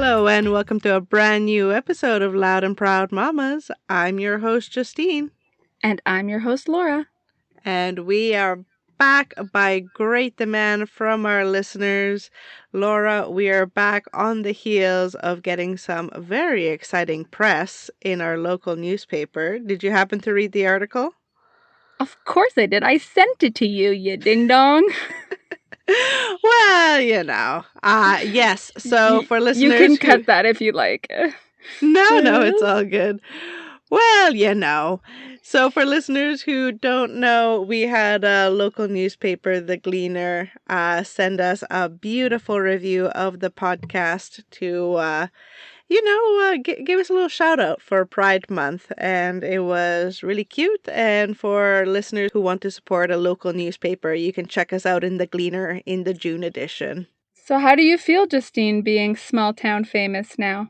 Hello and welcome to a brand new episode of Loud and Proud Mamas. I'm your host, Justine. And I'm your host, Laura. And we are back by great demand from our listeners. Laura, we are back on the heels of getting some very exciting press in our local newspaper. Did you happen to read the article? Of course I did. I sent it to you, you ding-dong. Well, yes. So for listeners you can cut that if you like. No, it's all good. Well, So for listeners who don't know, we had a local newspaper, The Gleaner, send us a beautiful review of the podcast to, give us a little shout out for Pride Month. And it was really cute. And for listeners who want to support a local newspaper, you can check us out in The Gleaner in the June edition. So how do you feel, Justine, being small town famous now?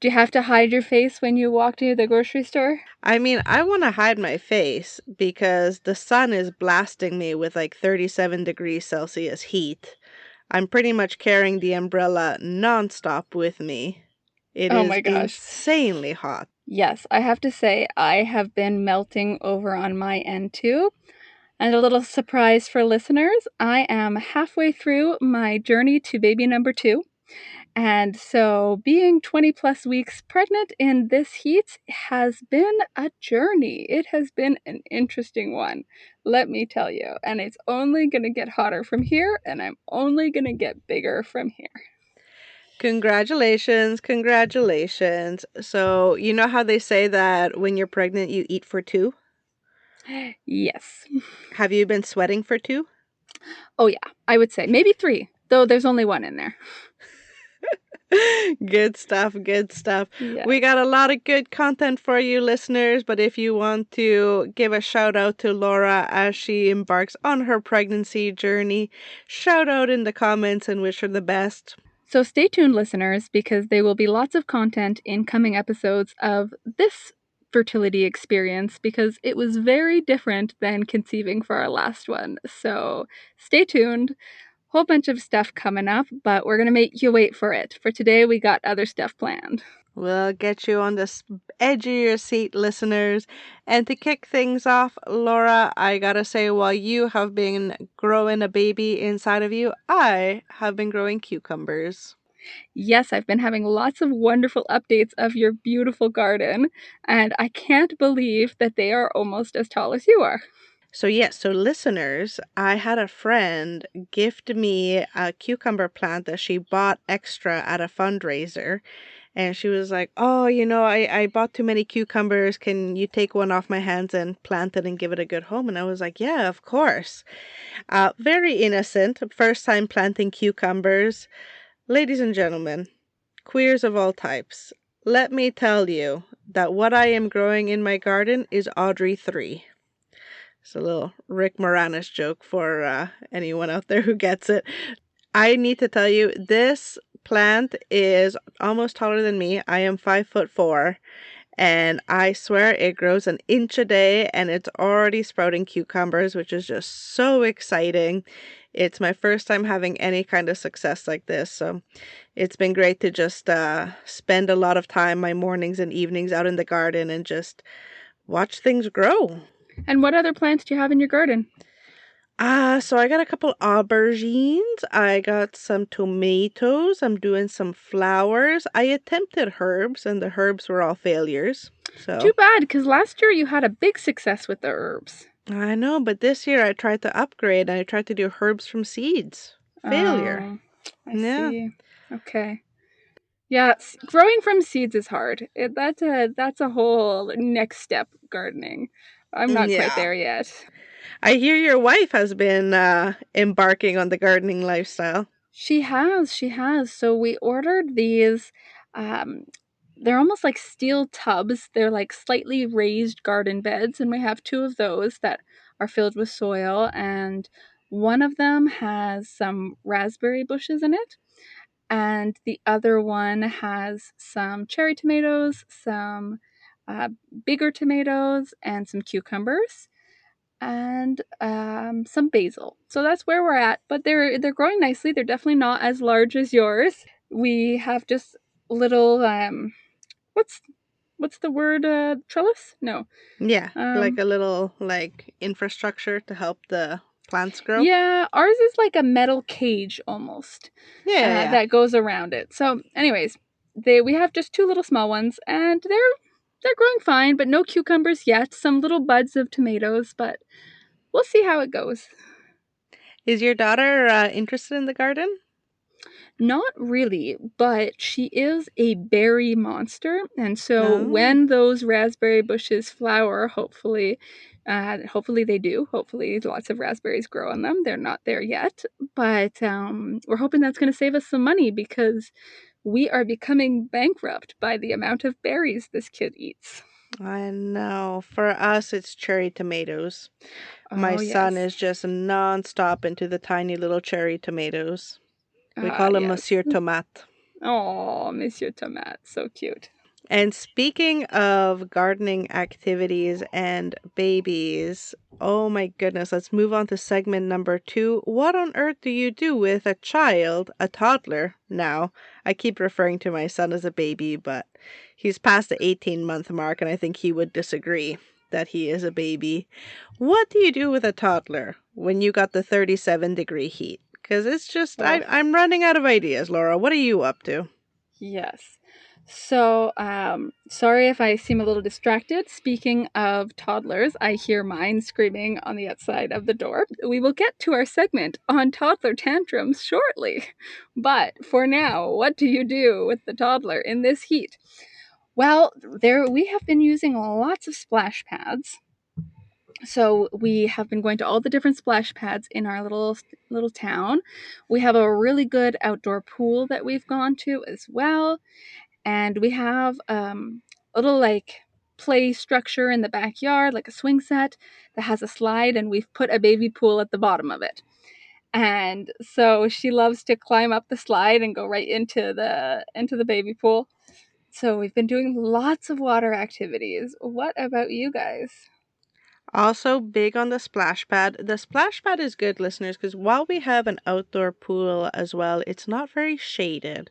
Do you have to hide your face when you walk to the grocery store? I mean, I want to hide my face because the sun is blasting me with like 37 degrees Celsius heat. I'm pretty much carrying the umbrella nonstop with me. It Oh is my gosh. insanely hot. Yes, I have to say I have been melting over on my end too. And a little surprise for listeners, I am halfway through my journey to baby number 2. And so being 20 plus weeks pregnant in this heat has been a journey. It has been an interesting one, let me tell you. And it's only going to get hotter from here, and I'm only going to get bigger from here. Congratulations. So, you know how they say that when you're pregnant, you eat for 2? Yes. Have you been sweating for 2? Oh, yeah, I would say maybe 3, though there's only 1 in there. Good stuff. Yes. We got a lot of good content for you listeners, but if you want to give a shout out to Laura as she embarks on her pregnancy journey, shout out in the comments and wish her the best. So stay tuned, listeners, because there will be lots of content in coming episodes of this fertility experience because it was very different than conceiving for our last one. So stay tuned. Whole bunch of stuff coming up, but we're going to make you wait for it. For today, we got other stuff planned. We'll get you on the edge of your seat, listeners. And to kick things off, Laura, I gotta say, while you have been growing a baby inside of you, I have been growing cucumbers. Yes, I've been having lots of wonderful updates of your beautiful garden, and I can't believe that they are almost as tall as you are. So listeners, I had a friend gift me a cucumber plant that she bought extra at a fundraiser. And she was like, oh, I bought too many cucumbers. Can you take one off my hands and plant it and give it a good home? And I was like, yeah, of course. Very innocent, first time planting cucumbers. Ladies and gentlemen, queers of all types, let me tell you that what I am growing in my garden is Audrey 3. It's a little Rick Moranis joke for anyone out there who gets it. I need to tell you, this plant is almost taller than me. I am 5'4", and I swear it grows an inch a day, and it's already sprouting cucumbers, which is just so exciting. It's my first time having any kind of success like this, so it's been great to just spend a lot of time, my mornings and evenings out in the garden and just watch things grow. And what other plants do you have in your garden? So I got a couple aubergines. I got some tomatoes. I'm doing some flowers. I attempted herbs, and the herbs were all failures. So Too bad, because last year you had a big success with the herbs. I know, but this year I tried to upgrade. I tried to do herbs from seeds. Failure. I see. Okay. Yeah, growing from seeds is hard. That's a whole next step gardening. I'm not quite there yet. I hear your wife has been embarking on the gardening lifestyle. She has. So we ordered these. They're almost like steel tubs. They're like slightly raised garden beds, and we have 2 of those that are filled with soil, and one of them has some raspberry bushes in it, and the other one has some cherry tomatoes, some bigger tomatoes, and some cucumbers, and some basil. So that's where we're at. But they're growing nicely. They're definitely not as large as yours. We have just little what's the word, trellis? No. Yeah, like Um a little like infrastructure to help the plants grow. yeah, ours is like a metal cage almost, Yeah, yeah, yeah. that goes around it. So, anyways, we have just two little small ones, and they're growing fine, but no cucumbers yet. Some little buds of tomatoes, but we'll see how it goes. Is your daughter interested in the garden? Not really, but she is a berry monster, and so Oh, when those raspberry bushes flower, hopefully they do. Hopefully, lots of raspberries grow on them. They're not there yet, but we're hoping that's going to save us some money because we are becoming bankrupt by the amount of berries this kid eats. I know. For us, it's cherry tomatoes. My Oh son yes, is just nonstop into the tiny little cherry tomatoes. We call him yes. Monsieur Tomate. Oh, Monsieur Tomate, so cute. And speaking of gardening activities and babies, oh my goodness, let's move on to segment number 2. What on earth do you do with a child, a toddler now? I keep referring to my son as a baby, but he's past the 18-month mark, and I think he would disagree that he is a baby. What do you do with a toddler when you got the 37-degree heat? Because it's just, Oh, I'm running out of ideas, Laura. What are you up to? yes. So, sorry if I seem a little distracted. Speaking of toddlers, I hear mine screaming on the outside of the door. We will get to our segment on toddler tantrums shortly. But for now, what do you do with the toddler in this heat? Well, there we have been using lots of splash pads. So we have been going to all the different splash pads in our little town. We have a really good outdoor pool that we've gone to as well, and we have a little like play structure in the backyard, like a swing set that has a slide, and we've put a baby pool at the bottom of it. And so she loves to climb up the slide and go right into the baby pool. So we've been doing lots of water activities. What about you guys? Also, big on the splash pad. The splash pad is good, listeners, because while we have an outdoor pool as well, it's not very shaded.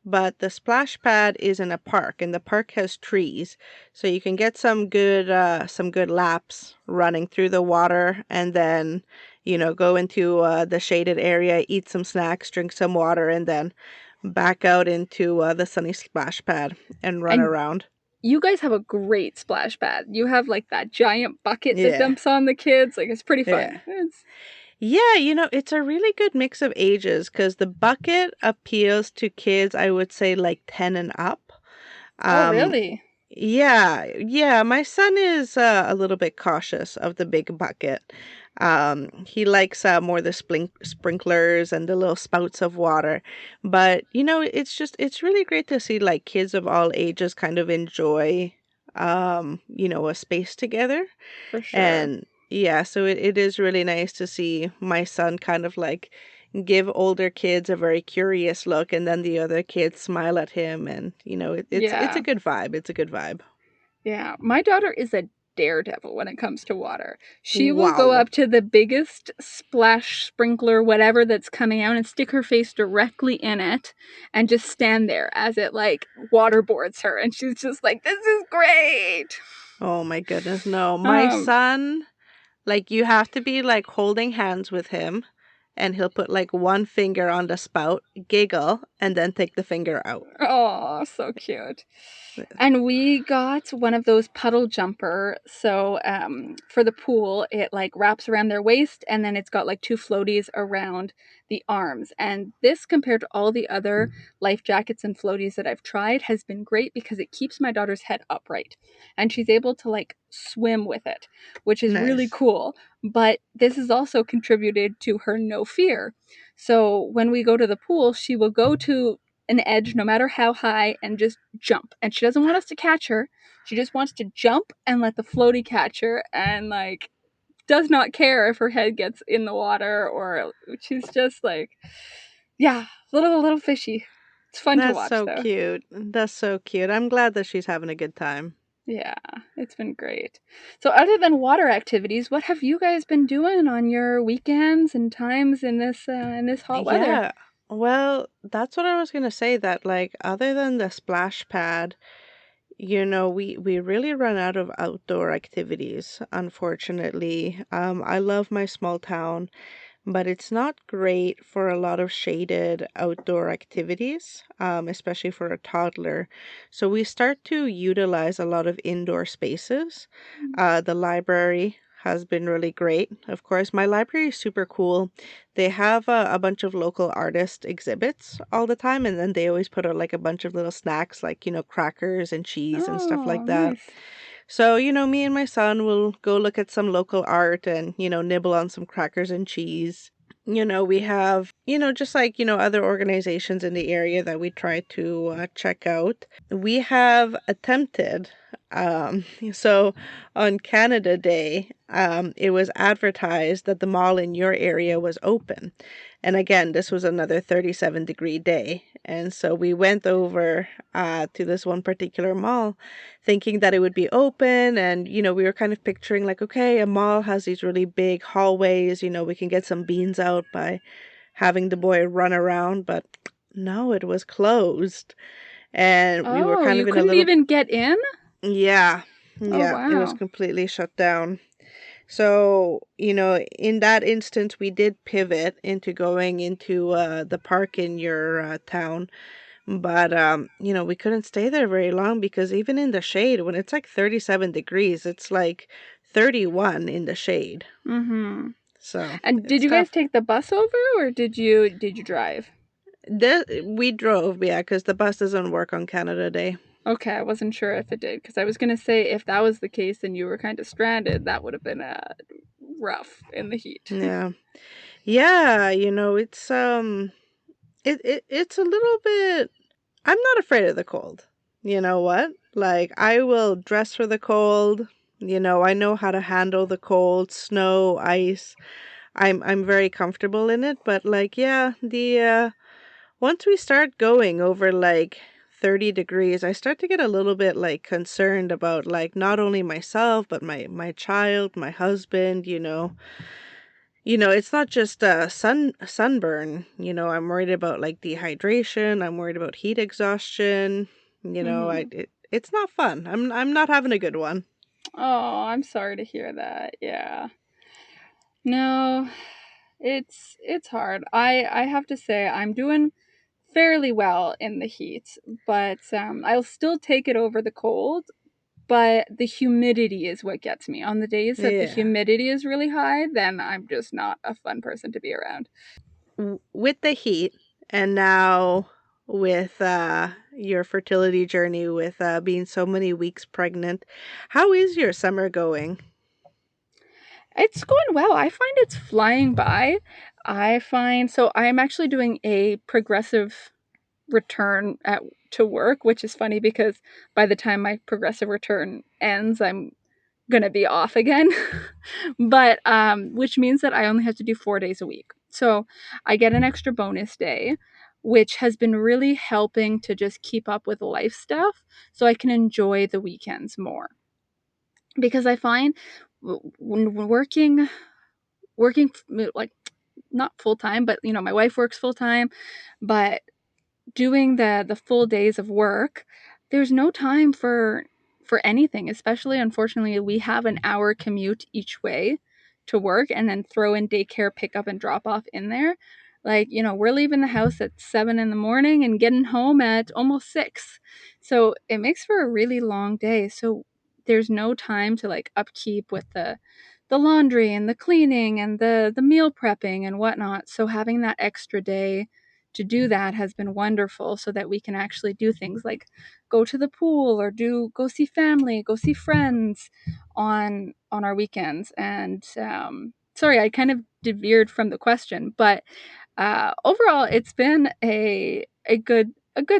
But the splash pad is in a park, and the park has trees, so you can get some good laps running through the water, and then go into the shaded area, eat some snacks, drink some water, and then back out into the sunny splash pad and run And around. you guys have a great splash pad. You have like that giant bucket that Yeah, dumps on the kids. Like it's pretty yeah. fun. It's Yeah, it's a really good mix of ages because the bucket appeals to kids, I would say like 10 and up. Oh, Um, really? yeah, yeah, my son is a little bit cautious of the big bucket. He likes more the sprinklers and the little spouts of water. But, it's really great to see like kids of all ages kind of enjoy, a space together. For sure. And yeah, so it is really nice to see my son kind of like give older kids a very curious look, and then the other kids smile at him, and it's a Yeah. good vibe. It's a good vibe. Yeah. My daughter is a daredevil when it comes to water. She will go Wow. up to the biggest splash sprinkler, whatever that's coming out, and stick her face directly in it and just stand there as it like waterboards her. And she's just like, this is great. Oh my goodness, no. My Um, son, like you have to be like holding hands with him, and he'll put like one finger on the spout, giggle, and then take the finger out. oh, so cute. And we got one of those puddle jumper. So for the pool, it like wraps around their waist, and then it's got like two floaties around the arms. And this, compared to all the other life jackets and floaties that I've tried, has been great because it keeps my daughter's head upright, and she's able to like swim with it, which is really Nice. cool. But this has also contributed to her no fear. So when we go to the pool, she will go to an edge no matter how high and just jump. And she doesn't want us to catch her. She just wants to jump and let the floaty catch her, and like does not care if her head gets in the water, or she's just like, yeah, little fishy. It's fun to That's watch so though. cute. That's so cute. I'm glad that she's having a good time. Yeah, it's been great. So other than water activities, what have you guys been doing on your weekends and times in this hot weather? Yeah. Well, that's what I was gonna say, that like other than the splash pad, we really run out of outdoor activities, unfortunately. I love my small town, but it's not great for a lot of shaded outdoor activities, especially for a toddler. So we start to utilize a lot of indoor spaces. The library has been really great. Of course, my library is super cool. They have a bunch of local artist exhibits all the time, and then they always put out like a bunch of little snacks, like, crackers and cheese and stuff Oh, like that. nice. So, me and my son will go look at some local art and, nibble on some crackers and cheese. We have, just like, other organizations in the area that we try to check out. We have attempted, um, so on Canada Day, it was advertised that the mall in your area was open. And again, this was another 37-degree day. And so we went over to this one particular mall thinking that it would be open. And, we were kind of picturing like, okay, a mall has these really big hallways, we can get some beans out by having the boy run around. But no, it was closed. And we were Oh, kind you of in a couldn't little, even get in? yeah, Oh, yeah, it was wow. completely shut down. So, in that instance, we did pivot into going into the park in your town. But, we couldn't stay there very long because even in the shade, when it's like 37 degrees, it's like 31 in the shade. Mm-hmm. So And did it's you guys tough. take the bus over, or did you drive? We drove, yeah, because the bus doesn't work on Canada Day. Okay, I wasn't sure if it did, because I was gonna say if that was the case and you were kind of stranded, that would have been rough in the heat. Yeah. Yeah, it's a little bit. I'm not afraid of the cold. You know what? Like, I will dress for the cold. I know how to handle the cold, snow, ice. I'm very comfortable in it, but like, yeah, the once we start going over like 30 degrees, I start to get a little bit like concerned about like not only myself, but my child, my husband, it's not just sunburn. I'm worried about like dehydration. I'm worried about heat exhaustion. Mm-hmm. It's not fun. I'm not having a good one. Oh, I'm sorry to hear that. Yeah. No, it's hard. I have to say I'm doing fairly well in the heat, but I'll still take it over the cold. But the humidity is what gets me. On the days that the Yeah. humidity is really high, then I'm just not a fun person to be around. With the heat, and now with your fertility journey, with being so many weeks pregnant, how is your summer going? It's going well. I find it's flying by. I find so I'm actually doing a progressive return at to work, which is funny because by the time my progressive return ends, I'm gonna be off again. But which means that I only have to do 4 days a week. So I get an extra bonus day, which has been really helping to just keep up with life stuff so I can enjoy the weekends more. Because I find when working like not full time, but my wife works full time, but doing the full days of work, there's no time for anything, especially unfortunately we have an hour commute each way to work and then throw in daycare pickup and drop off in there. Like, we're leaving the house at 7 in the morning and getting home at almost 6. So it makes for a really long day. So there's no time to like upkeep with the laundry and the cleaning and the meal prepping and whatnot. So having that extra day to do that has been wonderful so that we can actually do things like go to the pool or go see family, go see friends on our weekends. And sorry, I kind of veered from the question, but overall it's been a good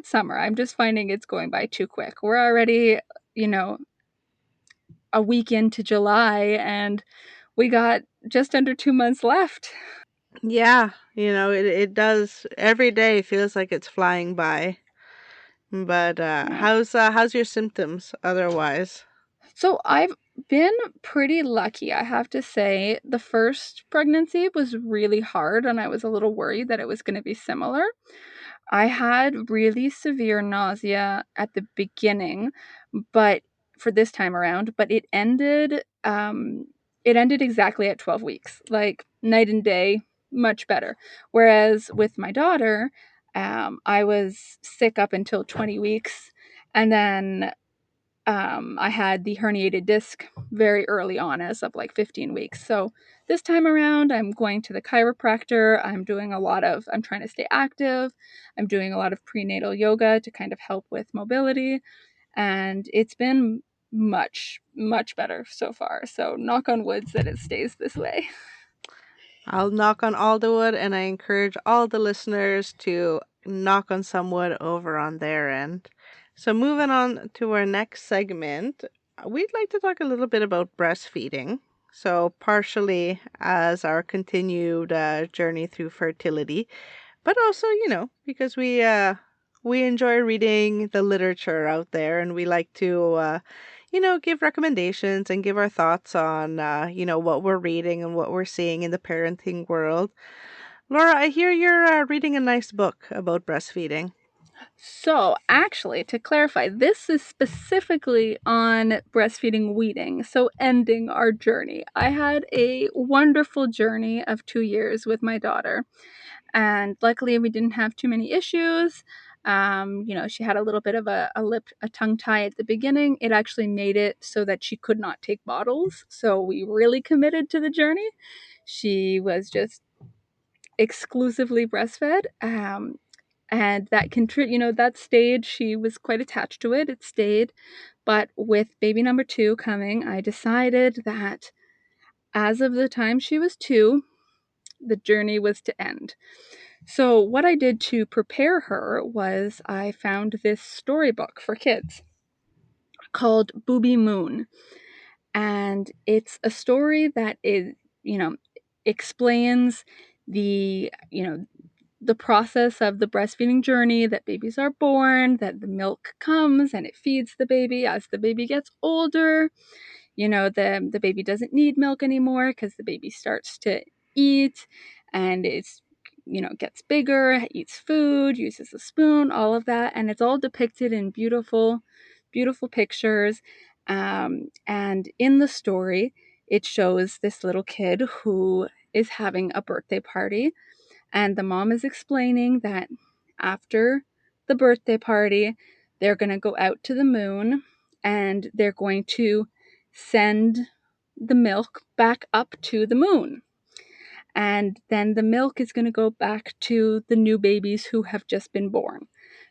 summer. I'm just finding it's going by too quick. We're already, you know, a week into July and we got just under 2 months left. Yeah, it does. Every day feels like it's flying by. But Yeah. how's your symptoms otherwise? So been pretty lucky, I have to say. The first pregnancy was really hard, and I was a little worried that it was going to be similar. I had really severe nausea at the beginning, but for this time around, but it ended exactly at 12 weeks, like night and day, much better. Whereas with my daughter, I was sick up until 20 weeks, and then I had the herniated disc very early on, as of like 15 weeks. So this time around, I'm going to the chiropractor. I'm trying to stay active. I'm doing a lot of prenatal yoga to kind of help with mobility. And it's been much, much better so far. So knock on woods that it stays this way. I'll knock on all the wood, and I encourage all the listeners to knock on some wood over on their end. So, moving on to our next segment, we'd like to talk a little bit about breastfeeding. So, partially as our continued journey through fertility, but also, because we enjoy reading the literature out there, and we like to give recommendations and give our thoughts on what we're reading and what we're seeing in the parenting world. Laura, I hear you're reading a nice book about breastfeeding. So, actually, to clarify, this is specifically on breastfeeding weaning, so ending our journey. I had a wonderful journey of 2 years with my daughter, and luckily we didn't have too many issues. She had a little bit of a tongue tie at the beginning. It actually made it so that she could not take bottles. So we really committed to the journey. She was just exclusively breastfed. And that stage, she was quite attached to it. It stayed. But with baby number 2 coming, I decided that as of the time she was 2, the journey was to end. So, what I did to prepare her was I found this storybook for kids called Booby Moon. And it's a story that you know, explains the process of the breastfeeding journey, that babies are born, that the milk comes and it feeds the baby as the baby gets older. The baby doesn't need milk anymore because the baby starts to eat, and gets bigger, eats food, uses a spoon, all of that, and it's all depicted in beautiful, beautiful pictures. And in the story, it shows this little kid who is having a birthday party, and the mom is explaining that after the birthday party, they're going to go out to the moon, and they're going to send the milk back up to the moon. And then the milk is going to go back to the new babies who have just been born,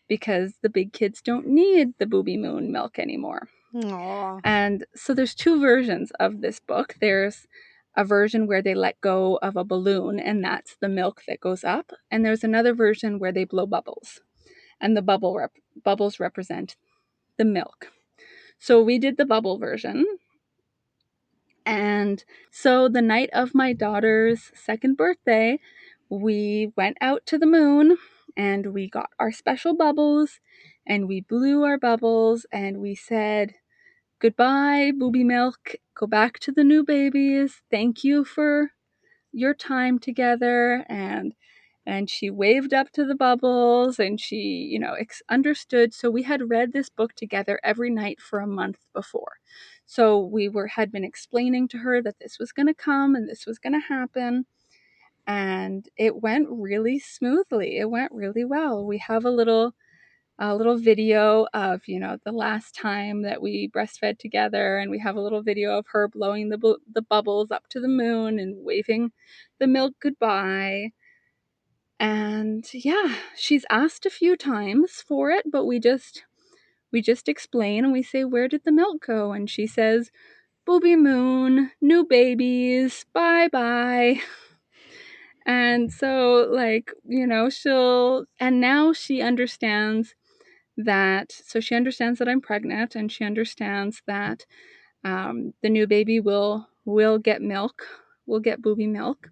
because the big kids don't need the Booby Moon milk anymore. Aw. And so there's two versions of this book. There's a version where they let go of a balloon, and that's the milk that goes up. And there's another version where they blow bubbles, and the bubbles represent the milk. So we did the bubble version. And so the night of my daughter's second birthday, we went out to the moon and we got our special bubbles, and we blew our bubbles, and we said, "Goodbye, booby milk. Go back to the new babies. Thank you for your time together." And she waved up to the bubbles, and she, understood. So we had read this book together every night for a month before. So had been explaining to her that this was going to come and this was going to happen. And it went really smoothly. It went really well. We have a little video of the last time that we breastfed together, and we have a little video of her blowing the bubbles up to the moon and waving the milk goodbye. And yeah, she's asked a few times for it, but we just explain, and we say, "Where did the milk go?" And she says, "Booby Moon, new babies, bye bye." And so, and now she understands that I'm pregnant, and she understands that the new baby will get milk, will get booby milk.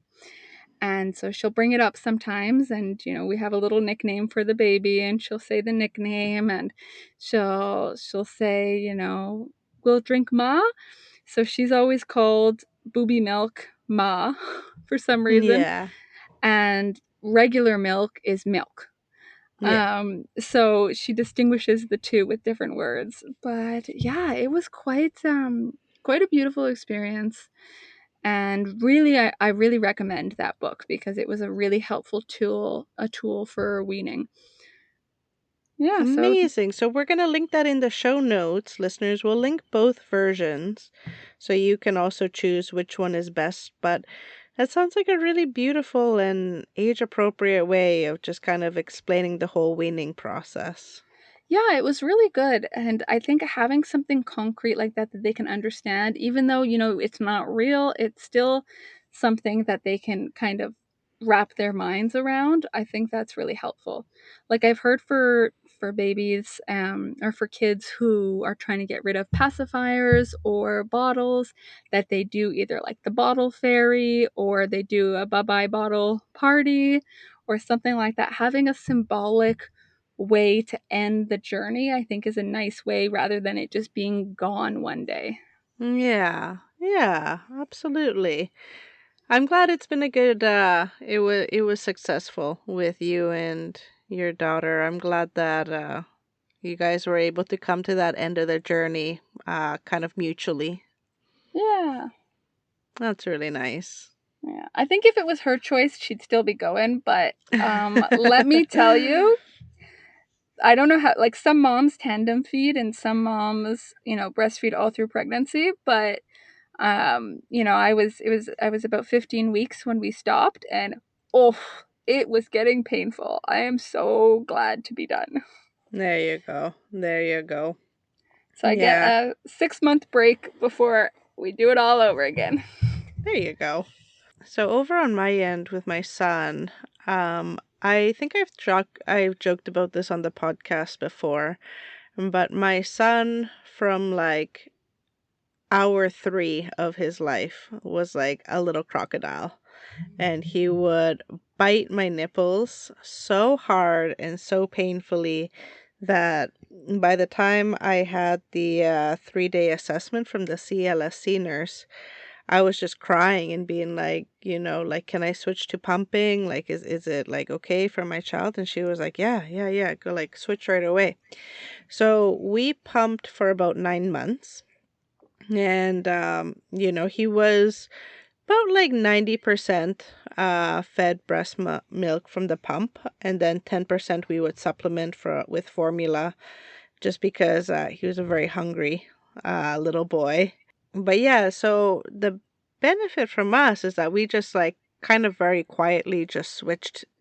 And so she'll bring it up sometimes, and we have a little nickname for the baby, and she'll say the nickname, and she'll say, "We'll drink ma." So she's always called Booby Milk Ma for some reason, Yeah. and regular milk is milk. Yeah. So she distinguishes the two with different words. But yeah, it was quite a beautiful experience. And really, I really recommend that book because it was a really helpful a tool for weaning. Yeah, so Amazing. So we're going to link that in the show notes. Listeners, we'll link both versions so you can also choose which one is best. But that sounds like a really beautiful and age appropriate way of just kind of explaining the whole weaning process. yeah, it was really good. And I think having something concrete like that that they can understand, even though, it's not real, it's still something that they can kind of wrap their minds around. I think that's really helpful. Like I've heard for babies or for kids who are trying to get rid of pacifiers or bottles that they do either like the bottle fairy or they do a bye-bye bottle party or something like that. Having a symbolic way to end the journey, I think is a nice way rather than it just being gone one day. Yeah. Yeah, absolutely. I'm glad it's been a good it was successful with you and your daughter. I'm glad that you guys were able to come to that end of the journey kind of mutually. Yeah. That's really nice. Yeah. I think if it was her choice, she'd still be going, but let me tell you, I don't know how like some moms tandem feed and some moms, breastfeed all through pregnancy, but I was about 15 weeks when we stopped and oh, it was getting painful. I am so glad to be done. There you go. There you go. So I get Yeah, a 6-month break before we do it all over again. there you go. So over on my end with my son, I think I've joked about this on the podcast before, but my son from like hour 3 of his life was like a little crocodile, and he would bite my nipples so hard and so painfully that by the time I had the 3-day assessment from the CLSC nurse, I was just crying and being like, like, can I switch to pumping? Like, is it like okay for my child? And she was like, yeah, yeah, yeah, go like switch right away. So we pumped for about 9 months. And, he was about like 90% fed milk from the pump. And then 10% we would supplement with formula just because he was a very hungry little boy. But yeah, so the benefit from us is that we just like kind of very quietly just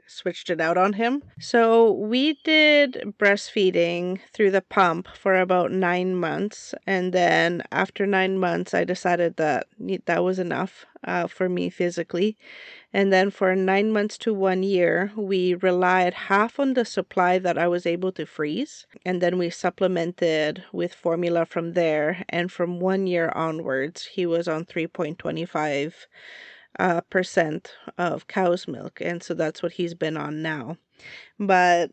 switched it out on him. So we did breastfeeding through the pump for about 9 months, and then after 9 months, I decided that that was enough for me physically. And then for 9 months to 1 year, we relied half on the supply that I was able to freeze. And then we supplemented with formula from there. And from 1 year onwards, he was on 3.25 percent of cow's milk. And so that's what he's been on now. But,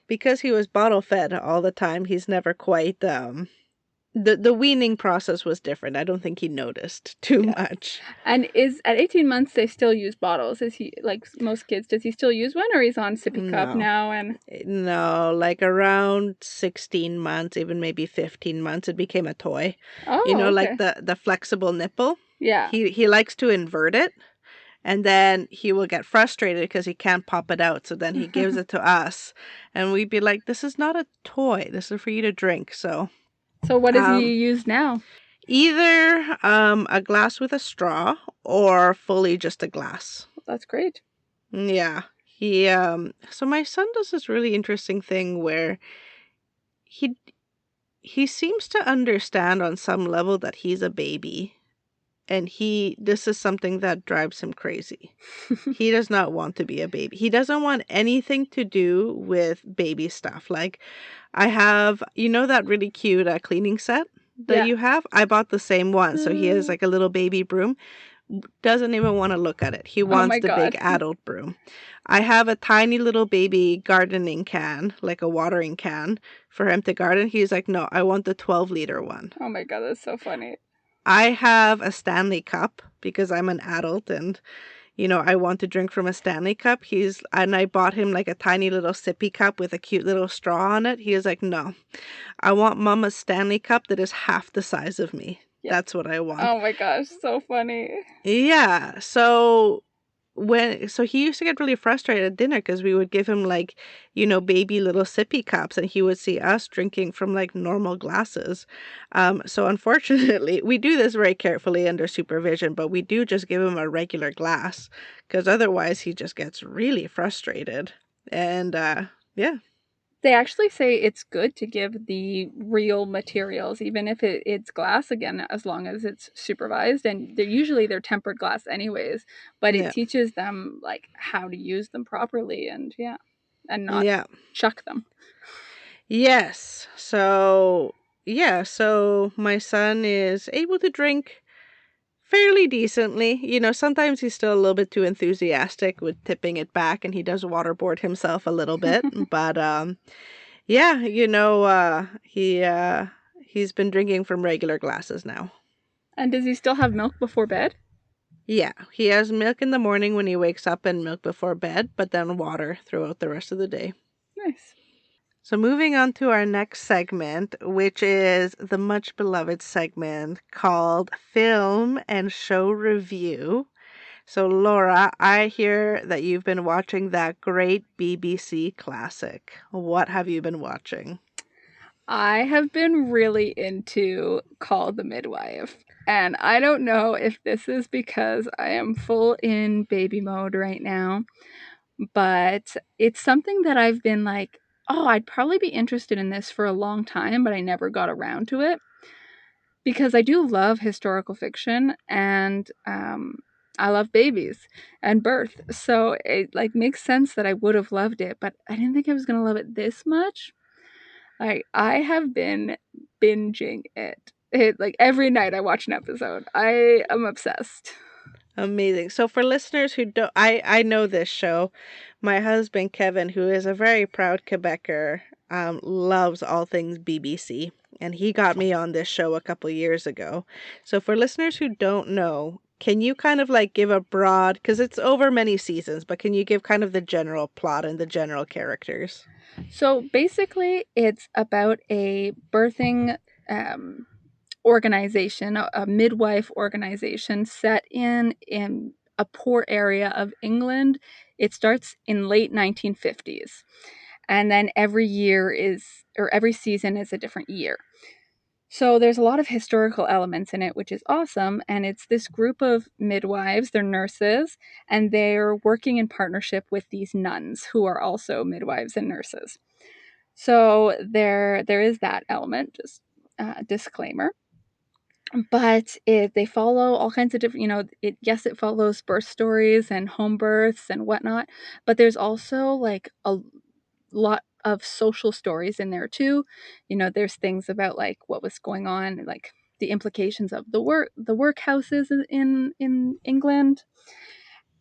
because he was bottle fed all the time, he's never quite, the weaning process was different. I don't think he noticed too Yeah. much. And is at 18 months they still use bottles? Is he like most kids? Does he still use one, or he's on sippy cup No. now? And No, like around 16 months, even maybe 15 months, it became a toy. oh, Like okay, the flexible nipple. yeah, He likes to invert it, and then he will get frustrated because he can't pop it out. So then he gives it to us, and we'd be like, "This is not a toy. This is for you to drink." So, so what does he um, use now? either a glass with a straw or fully just a glass. That's great. Yeah. So my son does this really interesting thing where he he seems to understand on some level that he's a baby, and this is something that drives him crazy. He does not want to be a baby. He doesn't want anything to do with baby stuff. Like I have, that really cute cleaning set that Yeah. you have? I bought the same one. So he has like a little baby broom. Doesn't even want to look at it. He Oh wants my the big god. adult broom. I have a tiny little baby gardening can, like a watering can, for him to garden. He's like, no, I want the 12-liter one. Oh my god, that's so funny. I have a Stanley cup because I'm an adult and, I want to drink from a Stanley cup. And I bought him like a tiny little sippy cup with a cute little straw on it. He is like, no, I want mama's Stanley cup that is half the size of me. Yeah. That's what I want. Oh my gosh, so funny. Yeah. So he used to get really frustrated at dinner because we would give him like, baby little sippy cups and he would see us drinking from like normal glasses. So unfortunately, we do this very carefully under supervision, but we do just give him a regular glass because otherwise he just gets really frustrated. And yeah. They actually say it's good to give the real materials, even if it's glass again, as long as it's supervised. And they're tempered glass anyways, but it Yeah. teaches them like how to use them properly and yeah, and not Yeah. chuck them. Yes. So, yeah, so my son is able to drink fairly decently. Sometimes he's still a little bit too enthusiastic with tipping it back and he does waterboard himself a little bit, but yeah, he's been drinking from regular glasses now. And does he still have milk before bed? Yeah, he has milk in the morning when he wakes up and milk before bed, but then water throughout the rest of the day. Nice. So, moving on to our next segment, which is the much beloved segment called Film and Show Review. So, Laura, I hear that you've been watching that great BBC classic. What have you been watching? I have been really into Call the Midwife. And I don't know if this is because I am full in baby mode right now, but it's something that I've been like, oh, I'd probably be interested in this for a long time, but I never got around to it because I do love historical fiction and I love babies and birth. So it like makes sense that I would have loved it, but I didn't think I was going to love it this much. Like I have been binging it. It like every night I watch an episode. I am obsessed. Amazing. So for listeners who don't, I know this show. My husband Kevin, who is a very proud Quebecer, loves all things BBC, and he got me on this show a couple years ago. So for listeners who don't know, can you kind of like give a broad, because it's over many seasons, but can you give kind of the general plot and the general characters? So basically, it's about a birthing organization, a midwife organization set in a poor area of England. It starts in late 1950s, and then every season is a different year. So there's a lot of historical elements in it, which is awesome. And it's this group of midwives, they're nurses, and they're working in partnership with these nuns who are also midwives and nurses. So there is that element, just disclaimer. But they follow all kinds of different, it follows birth stories and home births and whatnot, but there's also like a lot of social stories in there too. There's things about like what was going on, like the implications of the workhouses in England,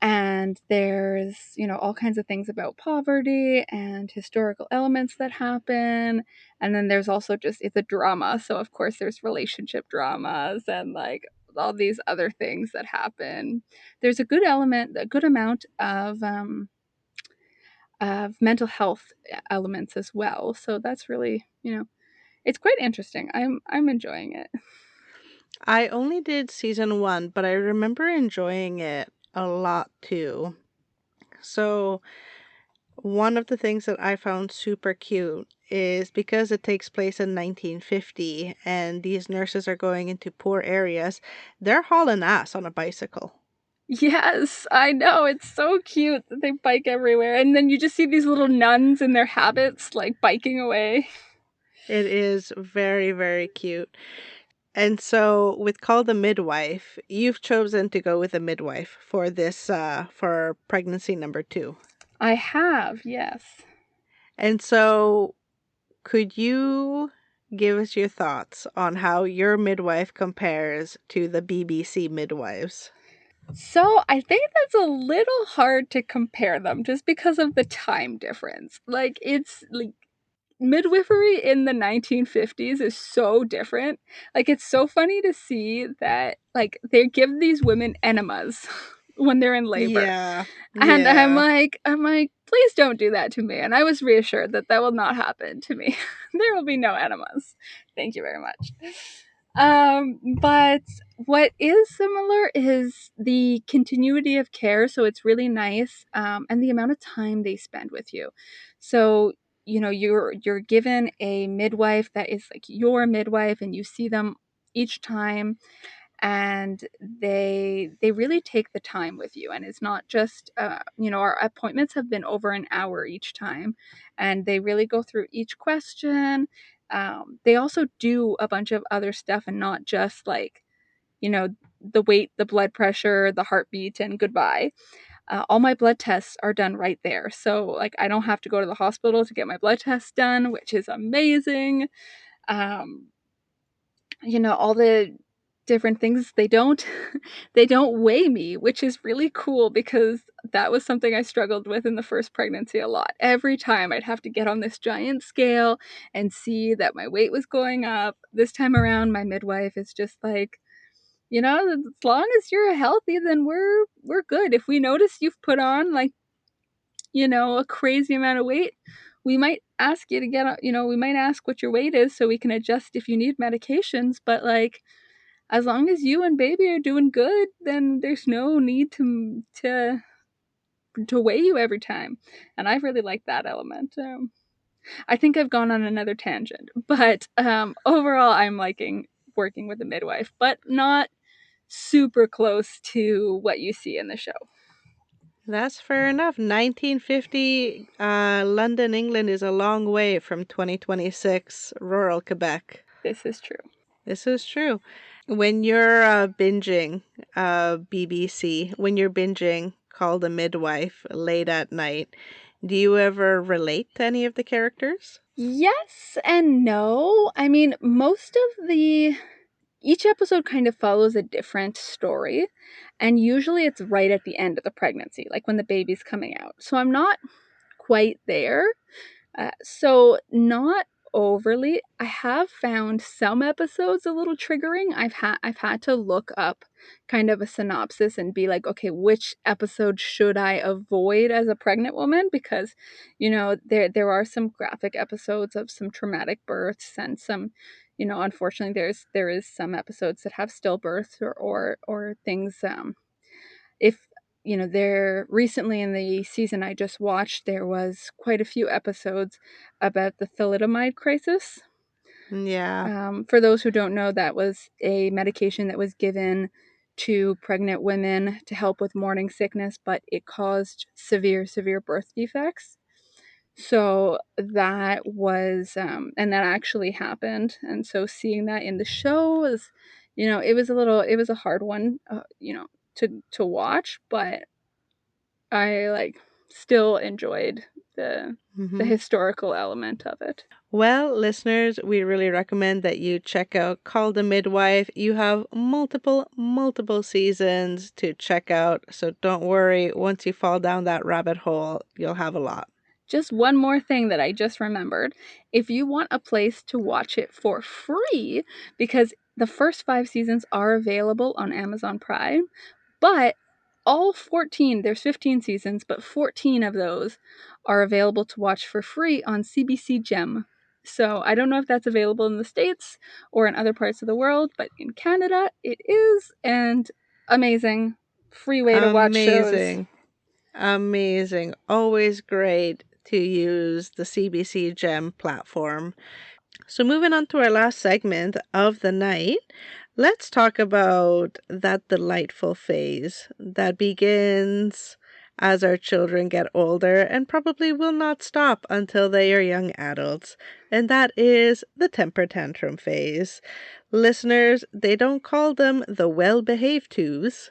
and there's all kinds of things about poverty and historical elements that happen, and then there's also just it's a drama, so of course there's relationship dramas and like all these other things that happen. There's a good amount of mental health elements as well, so that's really it's quite interesting. I'm enjoying it. I only did season one, but I remember enjoying it a lot too. So one of the things that I found super cute is because it takes place in 1950 and these nurses are going into poor areas, they're hauling ass on a bicycle. Yes, I know. It's so cute that they bike everywhere. And then you just see these little nuns in their habits, like biking away. It is very, very cute. And so with Call the Midwife, you've chosen to go with a midwife for this, for pregnancy number two. I have, yes. And so could you give us your thoughts on how your midwife compares to the BBC midwives? So I think that's a little hard to compare them just because of the time difference. Like it's like midwifery in the 1950s is so different. Like it's so funny to see that like they give these women enemas when they're in labor. Yeah. And Yeah. I'm like, please don't do that to me. And I was reassured that that will not happen to me. There will be no enemas. Thank you very much. But what is similar is the continuity of care. So it's really nice, and the amount of time they spend with you. So you're given a midwife that is like your midwife, and you see them each time, and they really take the time with you, and it's not just our appointments have been over an hour each time, and they really go through each question. They also do a bunch of other stuff, and not just like you know the weight, the blood pressure, the heartbeat, and goodbye. All my blood tests are done right there, so like I don't have to go to the hospital to get my blood tests done, which is amazing. um, all the different things, they don't weigh me, which is really cool because that was something I struggled with in the first pregnancy a lot. Every time I'd have to get on this giant scale and see that my weight was going up. This time around my midwife is just like, as long as you're healthy, then we're good. If we notice you've put on like, a crazy amount of weight, we might ask you to we might ask what your weight is so we can adjust if you need medications, but like as long as you and baby are doing good, then there's no need to weigh you every time. And I really like that element. I think I've gone on another tangent, but overall, I'm liking working with a midwife, but not super close to what you see in the show. That's fair enough. 1950 London, England is a long way from 2026 rural Quebec. This is true. This is true. When you're binging BBC, when you're binging Called a Midwife late at night, do you ever relate to any of the characters? Yes and no. I mean, each episode kind of follows a different story, and usually it's right at the end of the pregnancy, like when the baby's coming out. So I'm not quite there. So not overly. I have found some episodes a little triggering. I've had to look up kind of a synopsis and be like, okay, which episode should I avoid as a pregnant woman? Because, there are some graphic episodes of some traumatic births, and some, unfortunately there is some episodes that have stillbirths, or things, if there recently in the season I just watched, there was quite a few episodes about the thalidomide crisis. Yeah. For those who don't know, that was a medication that was given to pregnant women to help with morning sickness, but it caused severe birth defects. So that was, and that actually happened. And so seeing that in the show was, it was a hard one, to watch, but I like still enjoyed the Hmm. historical element of it. Well, listeners, we really recommend that you check out Called a Midwife. You have multiple seasons to check out, so don't worry. Once you fall down that rabbit hole, you'll have a lot. Just one more thing that I just remembered. If you want a place to watch it for free, because the first 5 seasons are available on Amazon Prime, but all 14, there's 15 seasons, but 14 of those are available to watch for free on CBC Gem. So I don't know if that's available in the States or in other parts of the world, but in Canada it is, and amazing. Free way to watch shows. Amazing. Amazing. Always great to use the CBC Gem platform. So, moving on to our last segment of the night, let's talk about that delightful phase that begins as our children get older and probably will not stop until they are young adults, and that is the temper tantrum phase. Listeners, they don't call them the well behaved twos.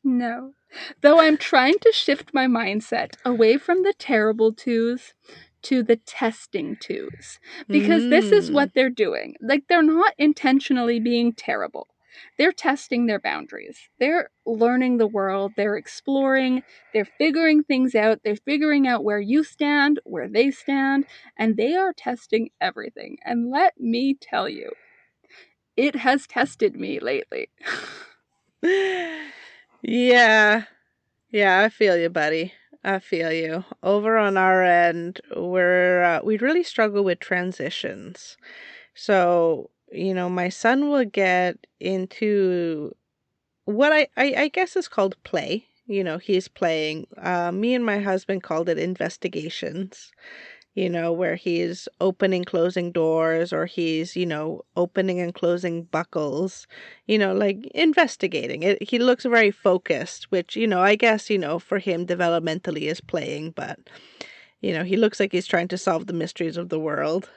No. Though I'm trying to shift my mindset away from the terrible twos to the testing twos, because this is Mm, what they're doing. Like, they're not intentionally being terrible. They're testing their boundaries. They're learning the world. They're exploring. They're figuring things out. They're figuring out where you stand, where they stand, and they are testing everything. And let me tell you, it has tested me lately. Yeah. Yeah, I feel you, buddy. I feel you. Over on our end, we really struggle with transitions. So, my son will get into what I guess is called play. He's playing. Me and my husband called it investigations, where he's opening, closing doors, or he's, opening and closing buckles, like investigating it. He looks very focused, which, I guess, for him developmentally is playing, but, he looks like he's trying to solve the mysteries of the world.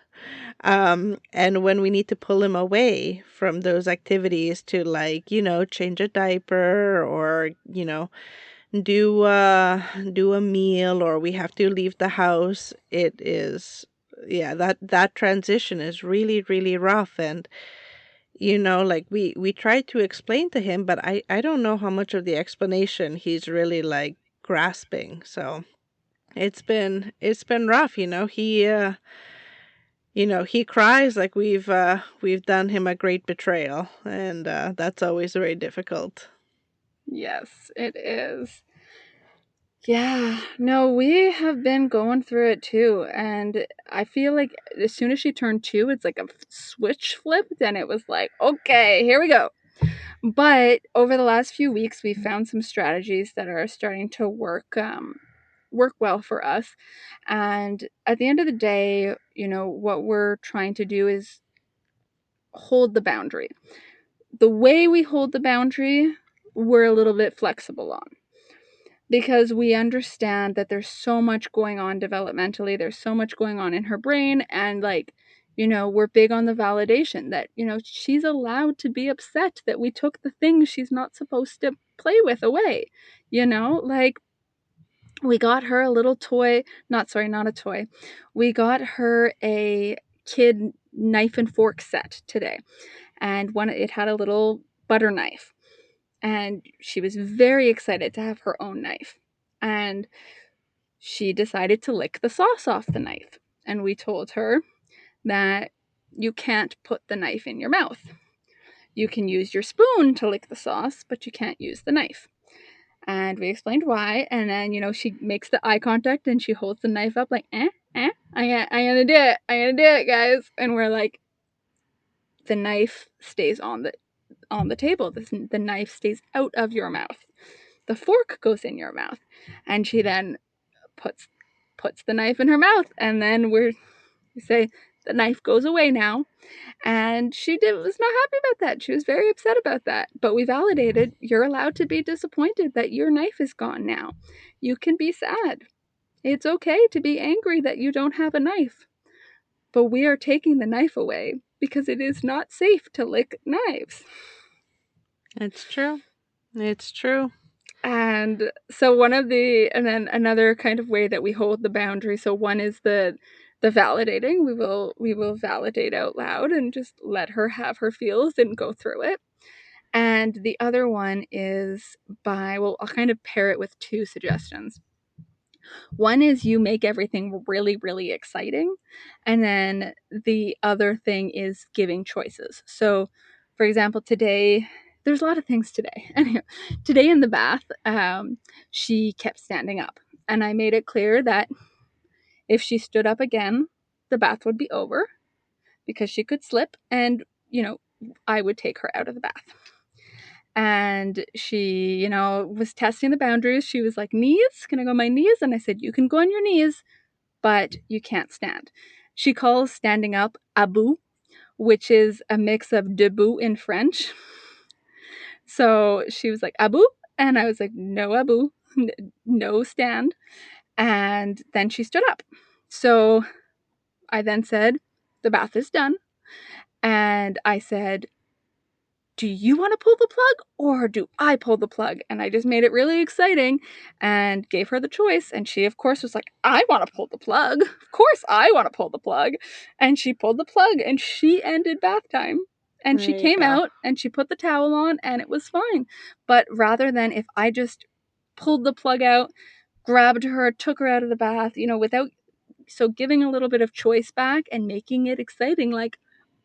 And when we need to pull him away from those activities to, like, change a diaper, or, do a meal, or we have to leave the house, it is, yeah, that transition is really, really rough. And like, we try to explain to him, but I don't know how much of the explanation he's really, like, grasping. So it's been rough. He cries like we've done him a great betrayal, and that's always very difficult. Yes, it is. Yeah, no, we have been going through it too. And I feel like as soon as she turned 2, it's like a switch flipped, and it was like, okay, here we go. But over the last few weeks, we found some strategies that are starting to work well for us. And at the end of the day, what we're trying to do is hold the boundary. The way we hold the boundary, we're a little bit flexible on, because we understand that there's so much going on developmentally, there's so much going on in her brain, and like, we're big on the validation that, she's allowed to be upset that we took the things she's not supposed to play with away. Like, we got her a little toy, not a toy. We got her a kid knife and fork set today. And it had a little butter knife. And she was very excited to have her own knife. And she decided to lick the sauce off the knife. And we told her that you can't put the knife in your mouth. You can use your spoon to lick the sauce, but you can't use the knife. And we explained why. And then, she makes the eye contact and she holds the knife up like, I'm gonna do it. I'm gonna do it, guys. And we're like, the knife stays on the table. The knife stays out of your mouth. The fork goes in your mouth. And she then puts the knife in her mouth, and then we say, the knife goes away now. And she was not happy about that. She was very upset about that. But we validated, you're allowed to be disappointed that your knife is gone now. You can be sad. It's okay to be angry that you don't have a knife. But we are taking the knife away because it is not safe to lick knives. It's true. It's true. And so and then another kind of way that we hold the boundary. So one is the validating. We will validate out loud and just let her have her feels and go through it. And the other one is I'll kind of pair it with 2 suggestions. One is you make everything really, really exciting. And then the other thing is giving choices. So, for example, today, there's a lot of things today. Anyway, today in the bath, she kept standing up. And I made it clear that if she stood up again, the bath would be over because she could slip, and, I would take her out of the bath. And she, was testing the boundaries. She was like, knees? Can I go on my knees? And I said, you can go on your knees, but you can't stand. She calls standing up abou, which is a mix of debout in French. So she was like, abou? And I was like, no abou, no stand. And then she stood up. So I then said, the bath is done. And I said, do you want to pull the plug or do I pull the plug? And I just made it really exciting and gave her the choice. And she, of course, was like, I want to pull the plug. Of course, I want to pull the plug. And she pulled the plug and she ended bath time. And There she you came go. out and she put the towel on and it was fine. But rather than if I just pulled the plug out, grabbed her, took her out of the bath, without so giving a little bit of choice back and making it exciting, like,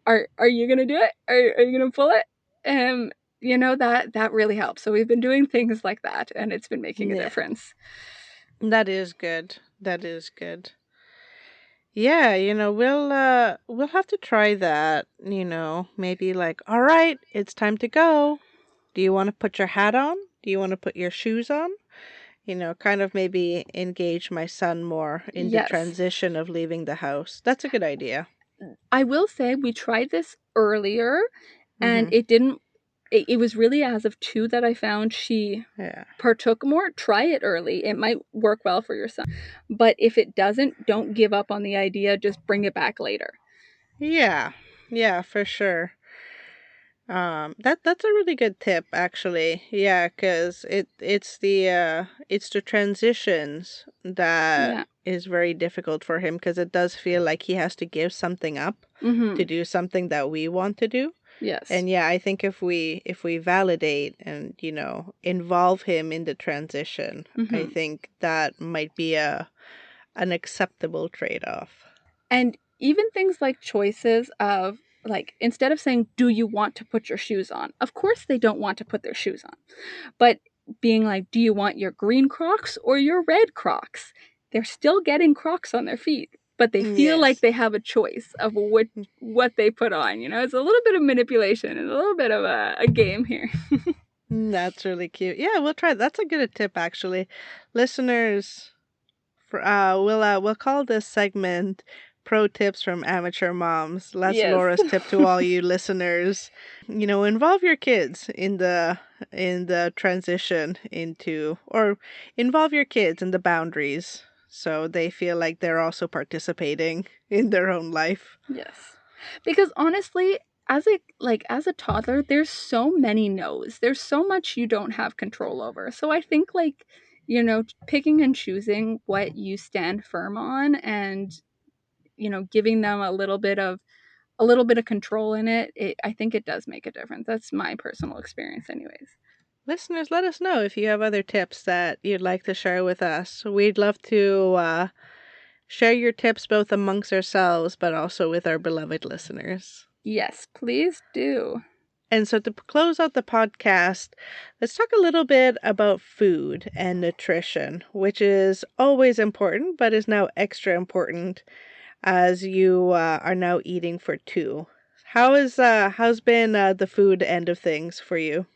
are you gonna do it? Are you gonna pull it? That really helps. So we've been doing things like that, and it's been making a Yeah, difference. that is good. That is good. Yeah, we'll have to try that, maybe like, all right, it's time to go. Do you want to put your hat on? Do you want to put your shoes on? Kind of maybe engage my son more in the Yes, transition of leaving the house. That's a good idea. I will say we tried this earlier, and Mm-hmm. it didn't. It was really as of 2 that I found she Yeah. partook more. Try it early; it might work well for your son. But if it doesn't, don't give up on the idea. Just bring it back later. Yeah. Yeah, for sure. That's a really good tip, actually. Yeah, because it's the transitions that Yeah. is very difficult for him because it does feel like he has to give something up to Mm-hmm. do something that we want to do. Yes. And yeah, I think if we validate and, involve him in the transition, I Mm-hmm. think that might be an acceptable trade-off. And even things like choices of, like, instead of saying, do you want to put your shoes on? Of course they don't want to put their shoes on. But being like, do you want your green Crocs or your red Crocs? They're still getting Crocs on their feet, but they feel like Yes. they have a choice of what they put on. It's a little bit of manipulation and a little bit of a game here. That's really cute. Yeah, we'll try. That's a good tip, actually. Listeners, we'll call this segment "Pro Tips from Amateur Moms." That's Yes. Laura's tip to all you listeners. Involve your kids in the transition into, or involve your kids in the boundaries, so they feel like they're also participating in their own life. Yes. Because honestly, as a toddler, there's so many no's. There's so much you don't have control over. So I think, like, picking and choosing what you stand firm on, and giving them a little bit of control in it, I think it does make a difference. That's my personal experience anyways. Listeners, let us know if you have other tips that you'd like to share with us. We'd love to share your tips both amongst ourselves, but also with our beloved listeners. Yes, please do. And so to close out the podcast, let's talk a little bit about food and nutrition, which is always important, but is now extra important as you are now eating for two. How's been the food end of things for you?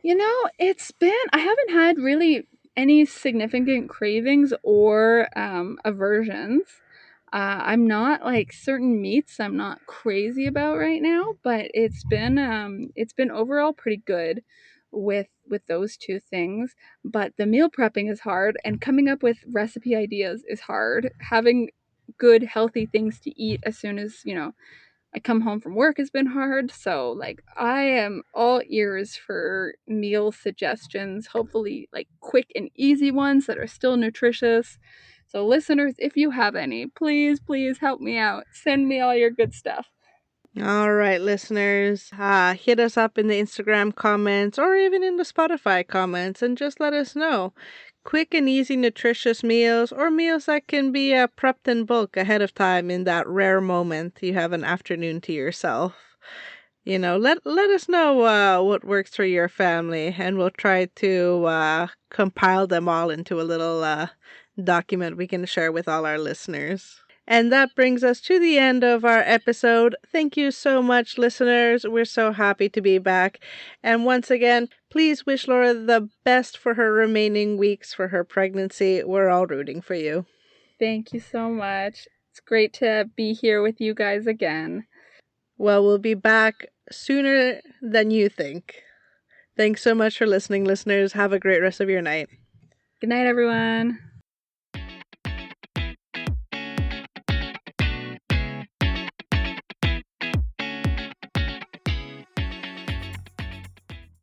I haven't had really any significant cravings or aversions. I'm not, like, certain meats I'm not crazy about right now, but it's been overall pretty good with those two things. But the meal prepping is hard, and coming up with recipe ideas is hard. Having good healthy things to eat as soon as I come home from work has been hard. So, like, I am all ears for meal suggestions, hopefully, like, quick and easy ones that are still nutritious. So, listeners, if you have any, please, please help me out. Send me all your good stuff. All right, listeners, hit us up in the Instagram comments or even in the Spotify comments and just let us know. Quick and easy nutritious meals or meals that can be prepped in bulk ahead of time in that rare moment you have an afternoon to yourself. Let us know what works for your family, and we'll try to compile them all into a little document we can share with all our listeners. And that brings us to the end of our episode. Thank you so much, listeners. We're so happy to be back. And once again, please wish Laura the best for her remaining weeks for her pregnancy. We're all rooting for you. Thank you so much. It's great to be here with you guys again. Well, we'll be back sooner than you think. Thanks so much for listening, listeners. Have a great rest of your night. Good night, everyone.